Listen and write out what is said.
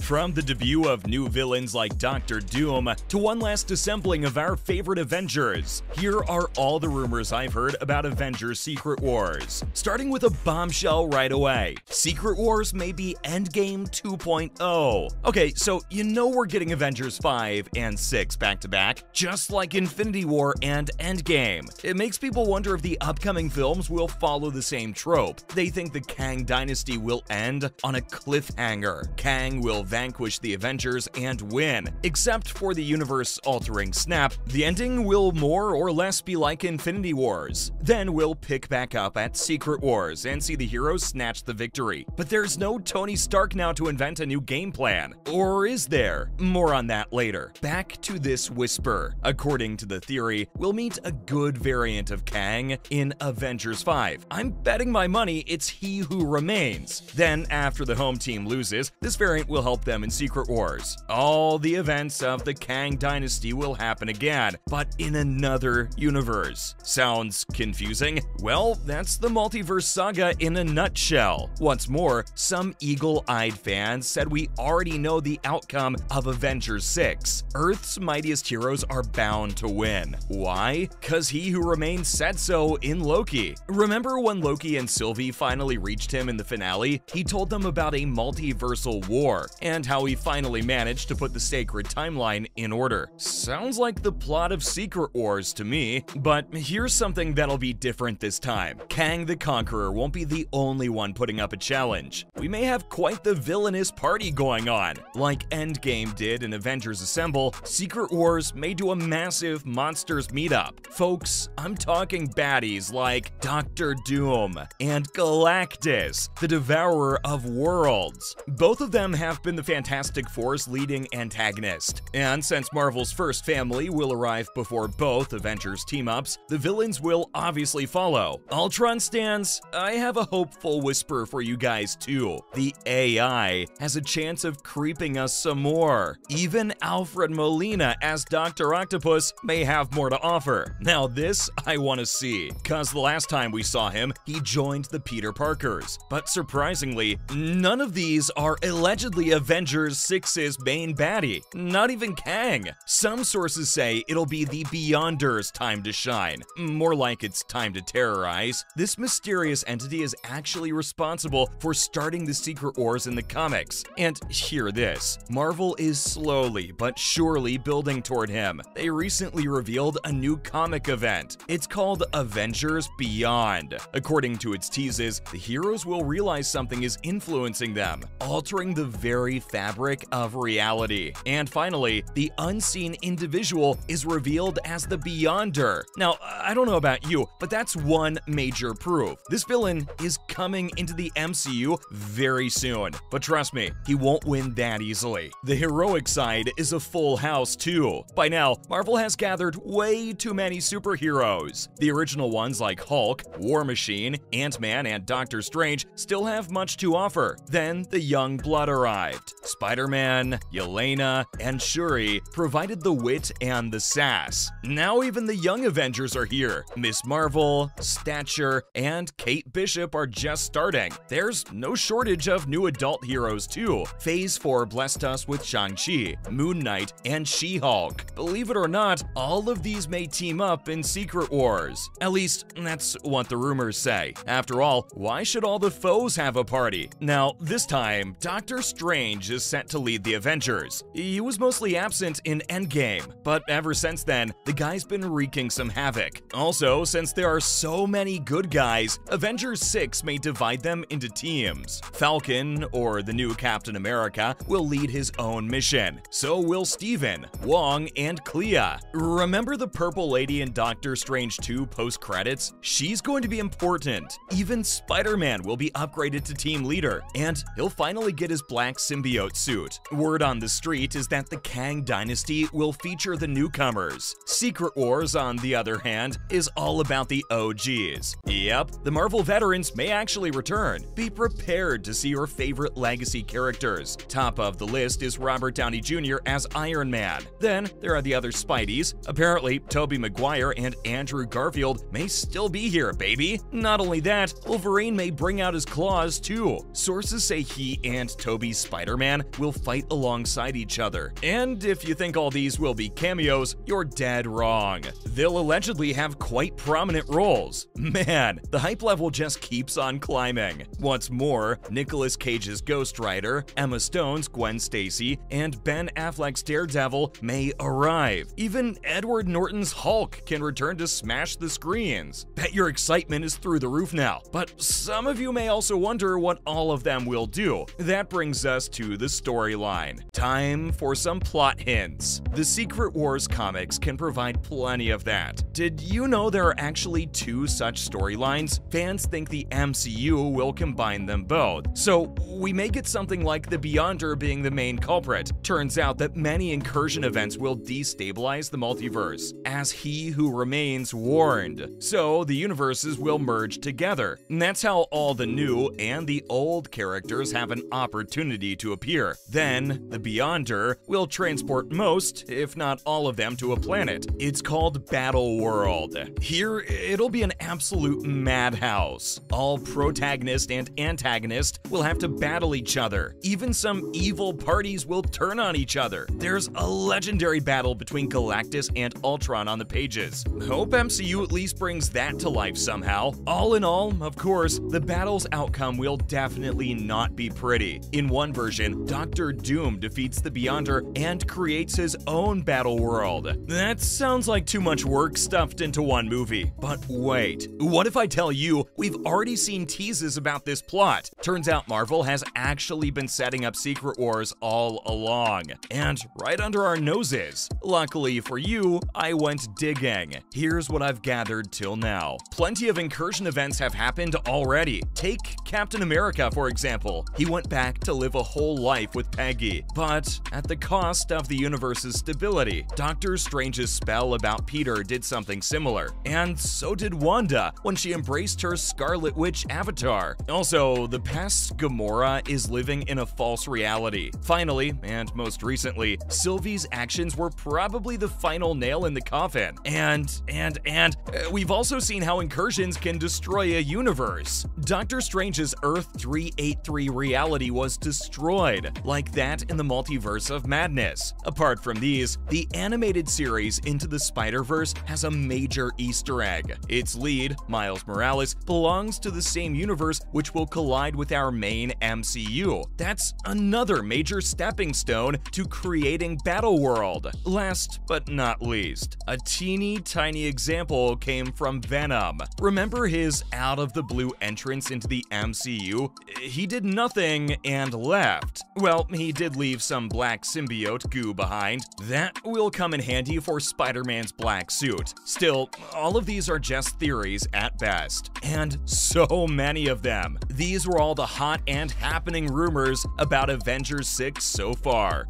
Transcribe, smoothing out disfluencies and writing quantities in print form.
From the debut of new villains like Doctor Doom to one last assembling of our favorite Avengers, here are all the rumors I've heard about Avengers Secret Wars. Starting with a bombshell right away. Secret Wars may be Endgame 2.0. Okay, so you know we're getting Avengers 5 and 6 back-to-back, just like Infinity War and Endgame. It makes people wonder if the upcoming films will follow the same trope. They think the Kang Dynasty will end on a cliffhanger. Kang will vanquish the Avengers and win. Except for the universe-altering snap, the ending will more or less be like Infinity Wars. Then we'll pick back up at Secret Wars and see the heroes snatch the victory. But there's no Tony Stark now to invent a new game plan. Or is there? More on that later. Back to this whisper. According to the theory, we'll meet a good variant of Kang in Avengers 5. I'm betting my money it's he who remains. Then, after the home team loses, this variant will help them in Secret Wars. All the events of the Kang Dynasty will happen again, but in another universe. Sounds confusing? Well, that's the multiverse saga in a nutshell. What's more, some eagle-eyed fans said we already know the outcome of Avengers 6. Earth's mightiest heroes are bound to win. Why? 'Cause he who remains said so in Loki. Remember when Loki and Sylvie finally reached him in the finale? He told them about a multiversal war, and how he finally managed to put the sacred timeline in order. Sounds like the plot of Secret Wars to me, but here's something that'll be different this time. Kang the Conqueror won't be the only one putting up a challenge. We may have quite the villainous party going on. Like Endgame did in Avengers Assemble, Secret Wars may do a massive monsters meetup. Folks, I'm talking baddies like Doctor Doom and Galactus, the Devourer of Worlds. Both of them have been the Fantastic Four's leading antagonist. And since Marvel's first family will arrive before both Avengers team-ups, the villains will obviously follow. Ultron stans, I have a hopeful whisper for you guys too. The AI has a chance of creeping us some more. Even Alfred Molina as Dr. Octopus may have more to offer. Now this I want to see, cause the last time we saw him, he joined the Peter Parkers. But surprisingly, none of these are allegedly Avengers 6's main baddie. Not even Kang. Some sources say it'll be the Beyonders' time to shine. More like it's time to terrorize. This mysterious entity is actually responsible for starting the Secret Wars in the comics. And hear this, Marvel is slowly but surely building toward him. They recently revealed a new comic event. It's called Avengers Beyond. According to its teases, the heroes will realize something is influencing them, altering the very fabric of reality. And finally, the unseen individual is revealed as the Beyonder. Now, I don't know about you, but that's one major proof. This villain is coming into the MCU very soon. But trust me, he won't win that easily. The heroic side is a full house too. By now, Marvel has gathered way too many superheroes. The original ones like Hulk, War Machine, Ant-Man, and Doctor Strange still have much to offer. Then the young blood arrived. Spider-Man, Yelena, and Shuri provided the wit and the sass. Now even the young Avengers are here. Miss Marvel, Stature, and Kate Bishop are just starting. There's no shortage of new adult heroes too. Phase 4 blessed us with Shang-Chi, Moon Knight, and She-Hulk. Believe it or not, all of these may team up in Secret Wars. At least, that's what the rumors say. After all, why should all the foes have a party? Now, this time, Doctor Strange is set to lead the Avengers. He was mostly absent in Endgame, but ever since then, the guy's been wreaking some havoc. Also, since there are so many good guys, Avengers 6 may divide them into teams. Falcon, or the new Captain America, will lead his own mission. So will Steven, Wong, and Clea. Remember the Purple Lady in Doctor Strange 2 post-credits? She's going to be important. Even Spider-Man will be upgraded to team leader, and he'll finally get his black symbiote suit. Word on the street is that the Kang Dynasty will feature the newcomers. Secret Wars, on the other hand, is all about the OGs. Yep, the Marvel veterans may actually return. Be prepared to see your favorite legacy characters. Top of the list is Robert Downey Jr. as Iron Man. Then there are the other Spideys. Apparently, Tobey Maguire and Andrew Garfield may still be here, baby. Not only that, Wolverine may bring out his claws too. Sources say he and Tobey's Spider-Man Spider-Man will fight alongside each other. And if you think all these will be cameos, you're dead wrong. They'll allegedly have quite prominent roles. Man, the hype level just keeps on climbing. What's more, Nicolas Cage's Ghost Rider, Emma Stone's Gwen Stacy, and Ben Affleck's Daredevil may arrive. Even Edward Norton's Hulk can return to smash the screens. Bet your excitement is through the roof now. But some of you may also wonder what all of them will do. That brings us to the storyline. Time for some plot hints. The Secret Wars comics can provide plenty of that. Did you know there are actually two such storylines? Fans think the MCU will combine them both. So we may get something like the Beyonder being the main culprit. Turns out that many incursion events will destabilize the multiverse, as He Who Remains warned. So the universes will merge together. And that's how all the new and the old characters have an opportunity to appear. Then, the Beyonder will transport most, if not all of them, to a planet. It's called Battle World. Here, it'll be an absolute madhouse. All protagonist and antagonist will have to battle each other. Even some evil parties will turn on each other. There's a legendary battle between Galactus and Ultron on the pages. Hope MCU at least brings that to life somehow. All in all, of course, the battle's outcome will definitely not be pretty. In one version, Doctor Doom defeats the Beyonder and creates his own battle world. That sounds like too much work stuffed into one movie. But wait, what if I tell you we've already seen teases about this plot? Turns out Marvel has actually been setting up Secret Wars all along, and right under our noses. Luckily for you, I went digging. Here's what I've gathered till now. Plenty of incursion events have happened already. Take Captain America, for example. He went back to live a whole life with Peggy, but at the cost of the universe's stability. Doctor Strange's spell about Peter did something similar, and so did Wanda when she embraced her Scarlet Witch avatar. Also, the past Gamora is living in a false reality. Finally, and most recently, Sylvie's actions were probably the final nail in the coffin. And we've also seen how incursions can destroy a universe. Doctor Strange's Earth 383 reality was destroyed, like that in the Multiverse of Madness. Apart from these, the animated series Into the Spider-Verse has a major Easter egg. Its lead, Miles Morales, belongs to the same universe which will collide with our main MCU. That's another major stepping stone to creating Battle World. Last but not least, a teeny tiny example came from Venom. Remember his out-of-the-blue entrance into the MCU? He did nothing and left. Well, he did leave some black symbiote goo behind. That will come in handy for Spider-Man's black suit. Still, all of these are just theories at best. And so many of them. These were all the hot and happening rumors about Avengers 6 so far.